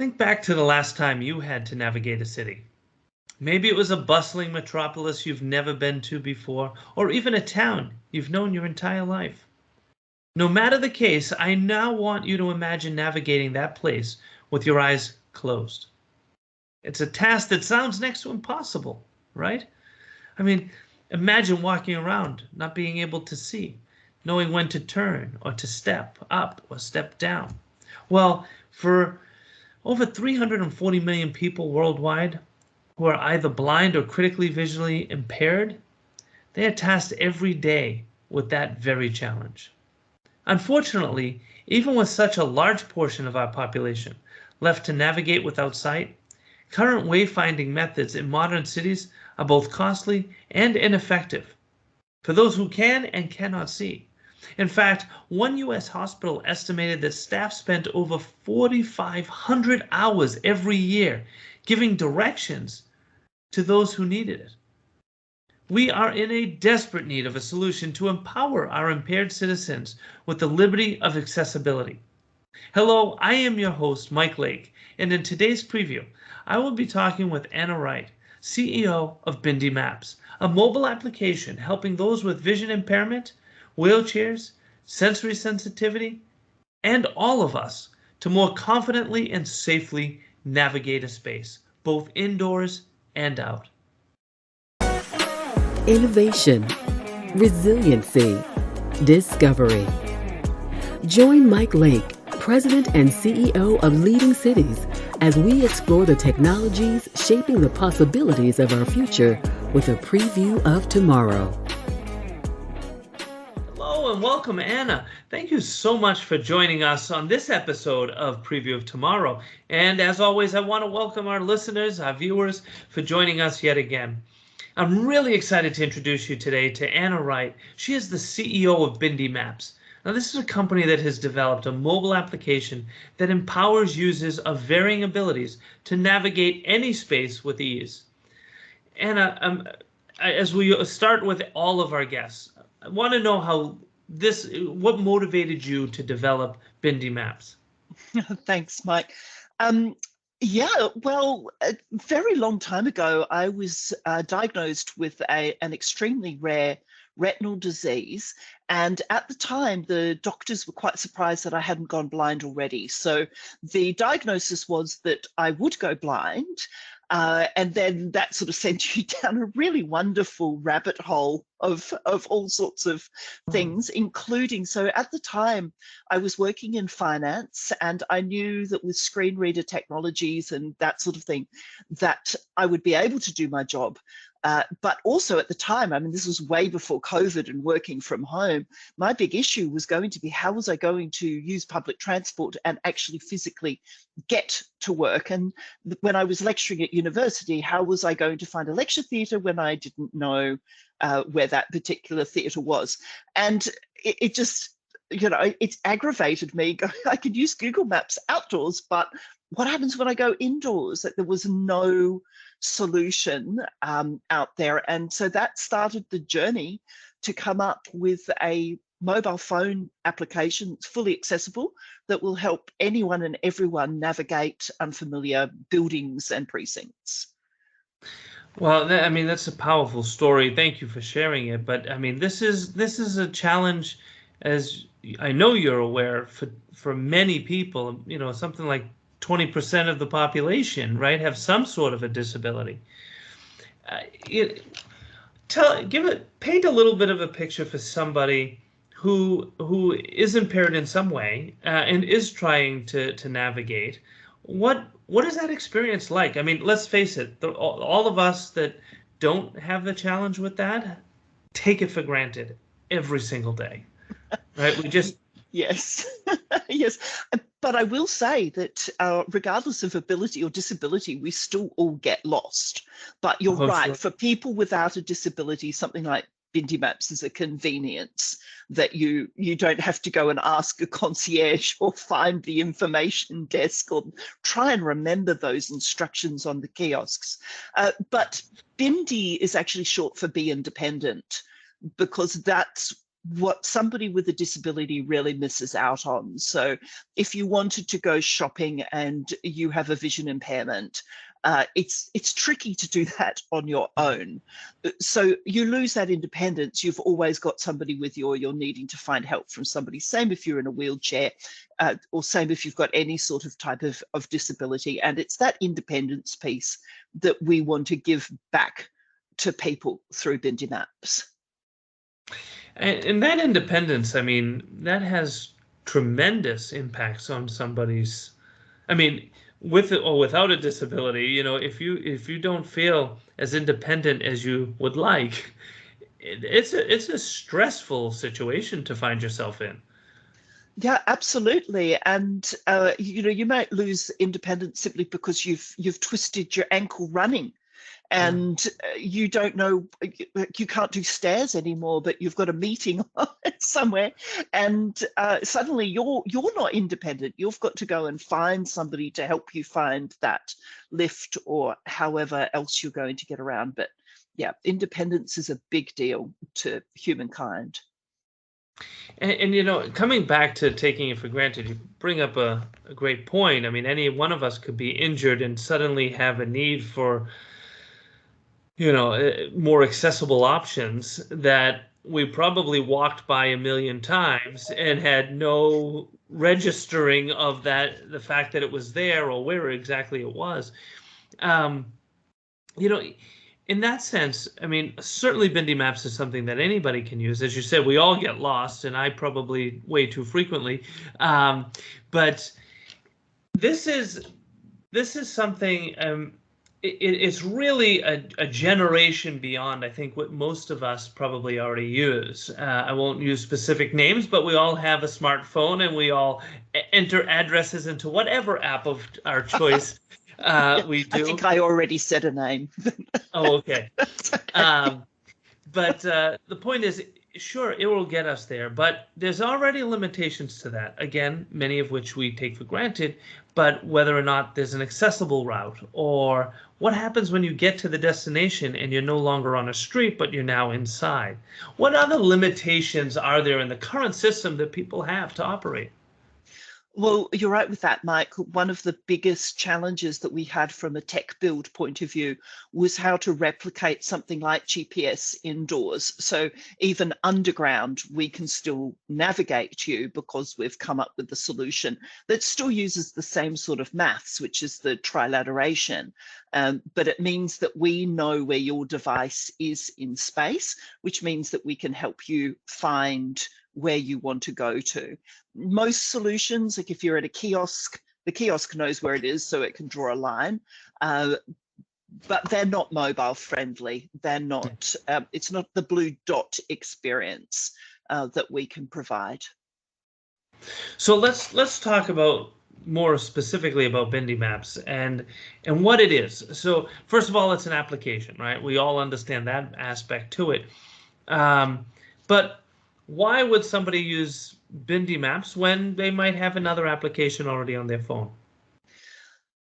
Think back to the last time you had to navigate a city. Maybe it was a bustling metropolis you've never been to before, or even a town you've known your entire life. No matter the case, I now want you to imagine navigating that place with your eyes closed. It's a task that sounds next to impossible, right? I mean, imagine walking around, not being able to see, knowing when to turn or to step up or step down. Well, for over 340 million people worldwide who are either blind or critically visually impaired, they are tasked every day with that very challenge. Unfortunately, even with such a large portion of our population left to navigate without sight, current wayfinding methods in modern cities are both costly and ineffective for those who can and cannot see. In fact, one US hospital estimated that staff spent over 4,500 hours every year giving directions to those who needed it. We are in a desperate need of a solution to empower our impaired citizens with the liberty of accessibility. Hello, I am your host, Mike Lake, and in today's preview, I will be talking with Anna Wright, CEO of Bindi Maps, a mobile application helping those with vision impairment, wheelchairs, sensory sensitivity, and all of us to more confidently and safely navigate a space, both indoors and out. Innovation, resiliency, discovery. Join Mike Lake, President and CEO of Leading Cities, as we explore the technologies shaping the possibilities of our future with a preview of tomorrow. Hello and welcome, Anna. Thank you so much for joining us on this episode of Preview of Tomorrow. And as always, I want to welcome our listeners, our viewers, for joining us yet again. I'm really excited to introduce you today to Anna Wright. She is the CEO of Bindi Maps. Now, this is a company that has developed a mobile application that empowers users of varying abilities to navigate any space with ease. Anna, as we start with all of our guests, I want to know what motivated you to develop Bindi Maps? Thanks, Mike. Well, a very long time ago, I was diagnosed with an extremely rare retinal disease. And at the time, the doctors were quite surprised that I hadn't gone blind already. So the diagnosis was that I would go blind. And then that sort of sent you down a really wonderful rabbit hole of all sorts of things, including, so at the time I was working in finance and I knew that with screen reader technologies and that sort of thing, that I would be able to do my job. But also at the time, I mean, this was way before COVID and working from home, my big issue was going to be how was I going to use public transport and actually physically get to work? And when I was lecturing at university, how was I going to find a lecture theatre when I didn't know where that particular theatre was? And it just, it's aggravated me. I could use Google Maps outdoors, but what happens when I go indoors? That there was no solution out there. And so that started the journey to come up with a mobile phone application that's fully accessible that will help anyone and everyone navigate unfamiliar buildings and precincts. Well, I mean, that's a powerful story. Thank you for sharing it. But I mean, this is a challenge, as I know you're aware, for many people. Something like 20% of the population, right, have some sort of a disability. Paint a little bit of a picture for somebody who is impaired in some way and is trying to navigate. What is that experience like? I mean, let's face it, all of us that don't have the challenge with that take it for granted every single day, right? We just Yes, yes. But I will say that regardless of ability or disability, we still all get lost. But you're right, sure. For people without a disability, something like Bindi Maps is a convenience that you don't have to go and ask a concierge or find the information desk or try and remember those instructions on the kiosks. But Bindi is actually short for Be Independent, because that's what somebody with a disability really misses out on. So if you wanted to go shopping and you have a vision impairment, it's tricky to do that on your own. So you lose that independence. You've always got somebody with you, or you're needing to find help from somebody. Same if you're in a wheelchair, or same if you've got any sort of type of disability. And it's that independence piece that we want to give back to people through Bindi Maps. And that independence, I mean, that has tremendous impacts on somebody's, I mean, with or without a disability, you know, if you don't feel as independent as you would like, it's a stressful situation to find yourself in. Yeah, absolutely. And you know, you might lose independence simply because you've twisted your ankle running, and you don't know, you can't do stairs anymore, but you've got a meeting somewhere, and suddenly you're not independent. You've got to go and find somebody to help you find that lift or however else you're going to get around. But yeah, independence is a big deal to humankind. And you know, coming back to taking it for granted, you bring up a great point. I mean, any one of us could be injured and suddenly have a need for, you know, more accessible options that we probably walked by a million times and had no registering of that, the fact that it was there or where exactly it was. You know, in that sense, I mean, certainly Bindi Maps is something that anybody can use. As you said, we all get lost, and I probably way too frequently. But this is something. It's really a generation beyond, I think, what most of us probably already use. I won't use specific names, but we all have a smartphone, and we all enter addresses into whatever app of our choice we do. I think I already said a name. Oh, okay. Okay. But the point is, sure, it will get us there, but there's already limitations to that. Again, many of which we take for granted, but whether or not there's an accessible route, or what happens when you get to the destination and you're no longer on a street, but you're now inside. What other limitations are there in the current system that people have to operate? Well, you're right with that, Mike. One of the biggest challenges that we had from a tech build point of view was how to replicate something like GPS indoors. So even underground, we can still navigate you because we've come up with the solution that still uses the same sort of maths, which is the trilateration. But it means that we know where your device is in space, which means that we can help you find where you want to go to. Most solutions, like if you're at a kiosk, the kiosk knows where it is, so it can draw a line, but they're not mobile friendly. They're not, it's not the blue dot experience that we can provide. So let's talk about more specifically about Bindi Maps and what it is. So first of all, it's an application, right? We all understand that aspect to it. But why would somebody use Bindi Maps when they might have another application already on their phone?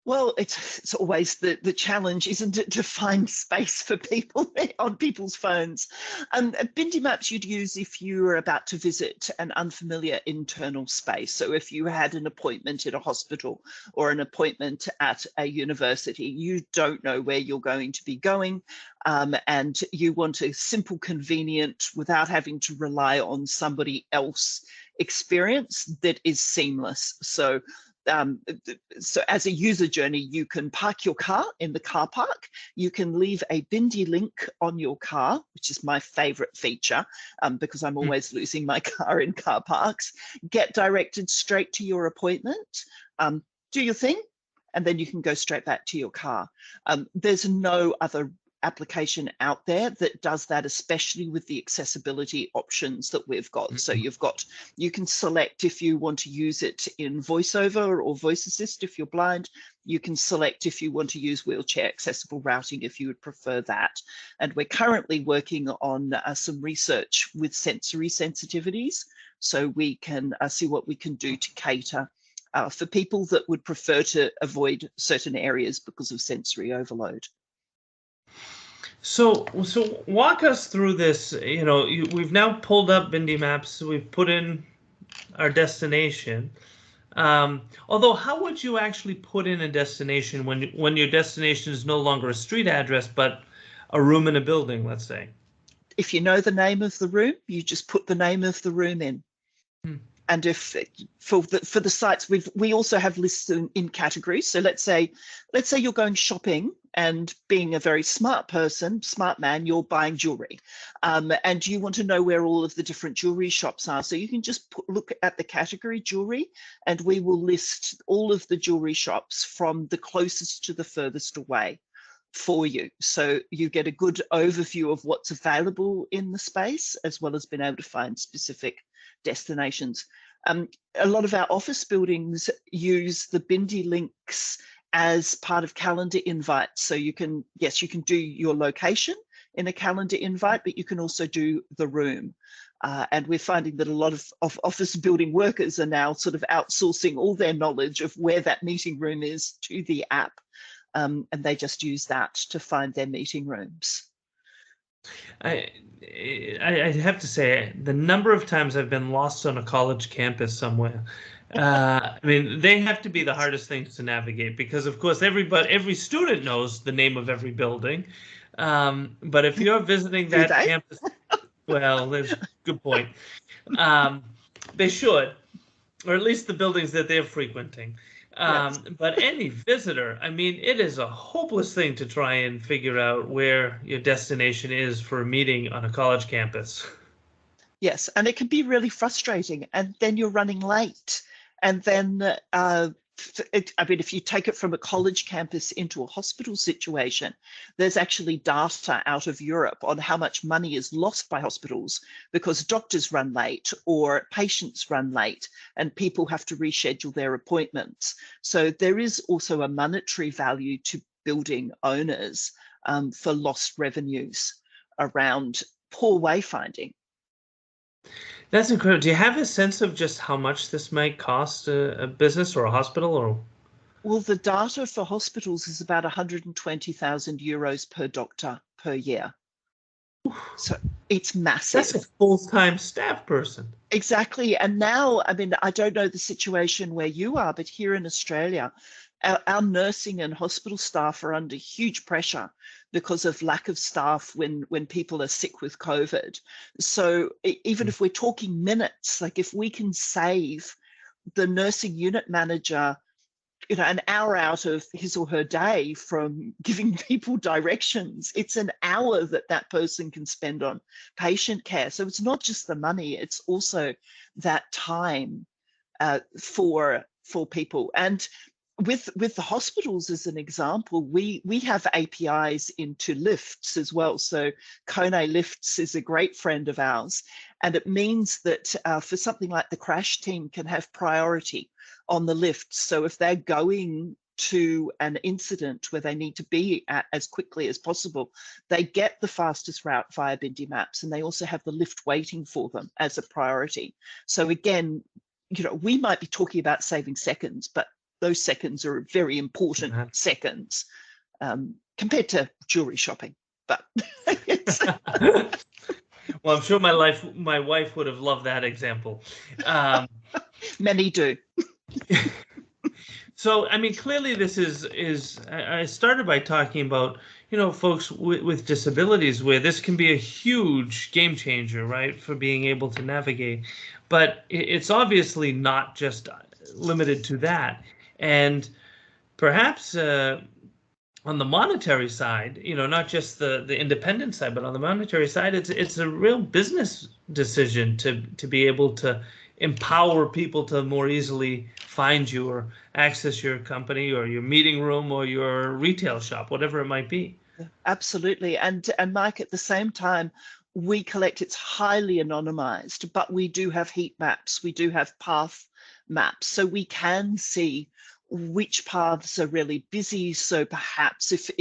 Well, it's always the challenge, isn't it, to find space for people on people's phones. Bindi Maps you'd use if you were about to visit an unfamiliar internal space. So if you had an appointment at a hospital or an appointment at a university, you don't know where you're going to be going, and you want a simple, convenient, without having to rely on somebody else experience that is seamless. So as a user journey, you can park your car in the car park. You can leave a Bindi link on your car, which is my favorite feature because I'm always losing my car in car parks. Get directed straight to your appointment, do your thing, and then you can go straight back to your car. There's no other application out there that does that, especially with the accessibility options that we've got. So you can select if you want to use it in VoiceOver or Voice Assist if you're blind. You can select if you want to use wheelchair accessible routing if you would prefer that. And we're currently working on some research with sensory sensitivities, so we can see what we can do to cater for people that would prefer to avoid certain areas because of sensory overload. So walk us through this. We've now pulled up Bindi Maps. We've put in our destination. Although, how would you actually put in a destination when your destination is no longer a street address, but a room in a building, let's say? If you know the name of the room, you just put the name of the room in. And if for the sites, we also have lists in categories. So let's say you're going shopping, and being a very smart man, you're buying jewelry, and you want to know where all of the different jewelry shops are. So you can just look at the category jewelry, and we will list all of the jewelry shops from the closest to the furthest away for you. So you get a good overview of what's available in the space, as well as being able to find specific destinations. A lot of our office buildings use the Bindi links as part of calendar invites. So you can do your location in a calendar invite, but you can also do the room. And we're finding that a lot of office building workers are now sort of outsourcing all their knowledge of where that meeting room is to the app. And they just use that to find their meeting rooms. I have to say, the number of times I've been lost on a college campus somewhere, I mean, they have to be the hardest things to navigate, because of course every student knows the name of every building. But if you're visiting that campus, well, there's a good point. They should, or at least the buildings that they're frequenting. Yes. But any visitor, I mean, it is a hopeless thing to try and figure out where your destination is for a meeting on a college campus. Yes, and it can be really frustrating, and then you're running late. And then, if you take it from a college campus into a hospital situation, there's actually data out of Europe on how much money is lost by hospitals because doctors run late or patients run late and people have to reschedule their appointments. So there is also a monetary value to building owners for lost revenues around poor wayfinding. That's incredible. Do you have a sense of just how much this might cost a business or a hospital? Or well, the data for hospitals is about 120,000 euros per doctor per year. So it's massive. That's a full-time staff person. Exactly. And now, I mean, I don't know the situation where you are, but here in Australia, our nursing and hospital staff are under huge pressure because of lack of staff when people are sick with COVID. So even if we're talking minutes, like if we can save the nursing unit manager, an hour out of his or her day from giving people directions, it's an hour that person can spend on patient care. So it's not just the money, it's also that time for people. And with the hospitals as an example, we have APIs into lifts as well. So Kone Lifts is a great friend of ours, and it means that for something like the crash team can have priority on the lift. So if they're going to an incident where they need to be at as quickly as possible, they get the fastest route via Bindi Maps, and they also have the lift waiting for them as a priority. So again, we might be talking about saving seconds, but those seconds are very important seconds compared to jewelry shopping. But well, I'm sure my wife would have loved that example. Many do. So, I mean, clearly this is. I started by talking about folks with disabilities, where this can be a huge game changer, right, for being able to navigate. But it's obviously not just limited to that. And perhaps on the monetary side, not just the independent side, but on the monetary side, it's a real business decision to be able to empower people to more easily find you or access your company or your meeting room or your retail shop, whatever it might be. Absolutely. And Mike, at the same time, it's highly anonymized, but we do have heat maps, we do have path maps, so we can see which paths are really busy. So perhaps if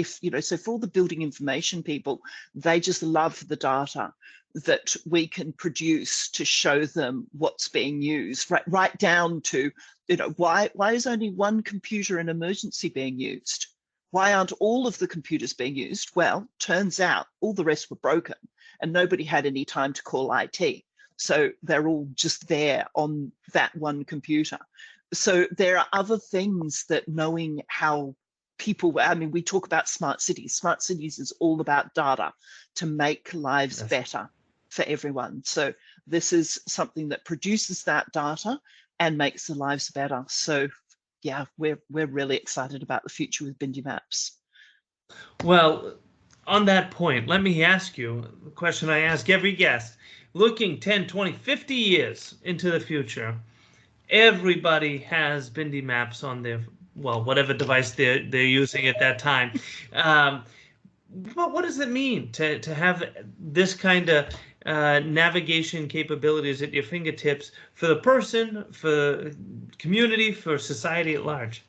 so for all the building information people, they just love the data that we can produce to show them what's being used, right down to why is only one computer in emergency being used? why aren't all of the computers being used? Well, turns out all the rest were broken and nobody had any time to call IT. So they're all just there on that one computer. So there are other things that knowing how people, I mean, we talk about smart cities. Smart cities is all about data to make lives better for everyone. So this is something that produces that data and makes the lives better. So yeah, we're really excited about the future with Bindi Maps. Well, on that point, let me ask you the question I ask every guest. Looking 10, 20, 50 years into the future, everybody has Bindi Maps on their, well, whatever device they're using at that time. But what does it mean to have this kind of navigation capabilities at your fingertips for the person, for community, for society at large?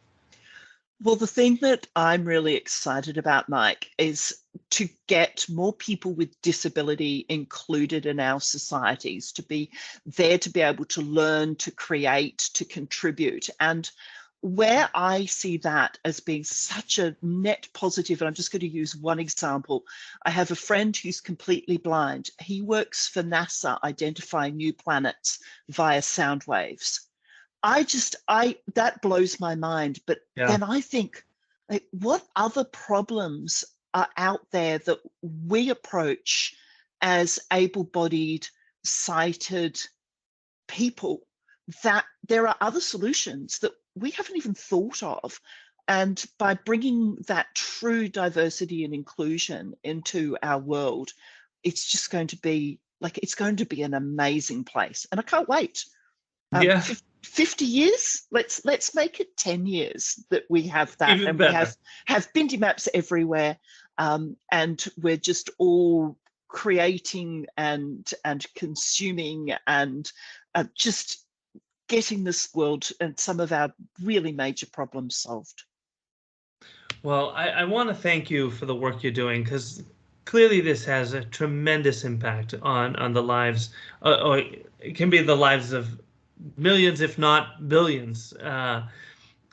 Well, the thing that I'm really excited about, Mike, is to get more people with disability included in our societies, to be there, to be able to learn, to create, to contribute. And where I see that as being such a net positive, and I'm just going to use one example. I have a friend who's completely blind. He works for NASA identifying new planets via sound waves. That blows my mind. But then I think, like, what other problems are out there that we approach as able-bodied, sighted people, that there are other solutions that we haven't even thought of. And by bringing that true diversity and inclusion into our world, it's just going to be like, it's going to be an amazing place. And I can't wait. 50 years, let's make it 10 years that we have that. Even and better. We have Bindi Maps everywhere. And we're just all creating and consuming and just getting this world and some of our really major problems solved. Well, I want to thank you for the work you're doing, because clearly this has a tremendous impact on the lives, or it can be the lives of millions, if not billions.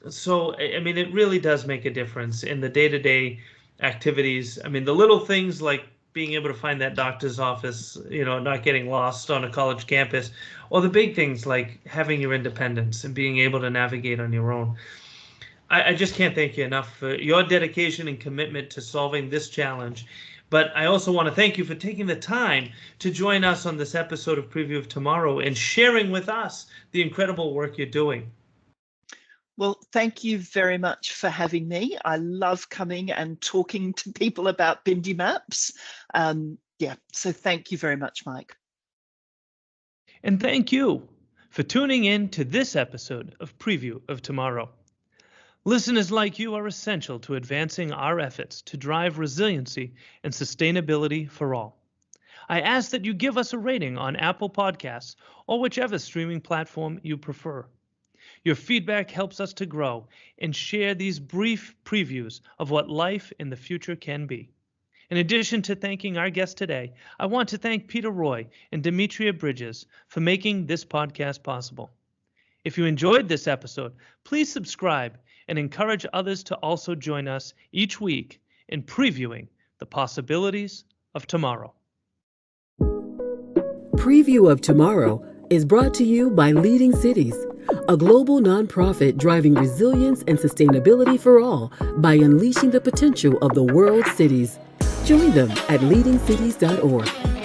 So, I mean, it really does make a difference in the day-to-day activities. I mean, the little things like being able to find that doctor's office, not getting lost on a college campus, or the big things like having your independence and being able to navigate on your own. I just can't thank you enough for your dedication and commitment to solving this challenge. But I also want to thank you for taking the time to join us on this episode of Preview of Tomorrow and sharing with us the incredible work you're doing. Well, thank you very much for having me. I love coming and talking to people about Bindi Maps. So thank you very much, Mike. And thank you for tuning in to this episode of Preview of Tomorrow. Listeners like you are essential to advancing our efforts to drive resiliency and sustainability for all. I ask that you give us a rating on Apple Podcasts or whichever streaming platform you prefer. Your feedback helps us to grow and share these brief previews of what life in the future can be. In addition to thanking our guest today, I want to thank Peter Roy and Demetria Bridges for making this podcast possible. If you enjoyed this episode, please subscribe and encourage others to also join us each week in previewing the possibilities of tomorrow. Preview of Tomorrow is brought to you by Leading Cities, a global nonprofit driving resilience and sustainability for all by unleashing the potential of the world's cities. Join them at leadingcities.org.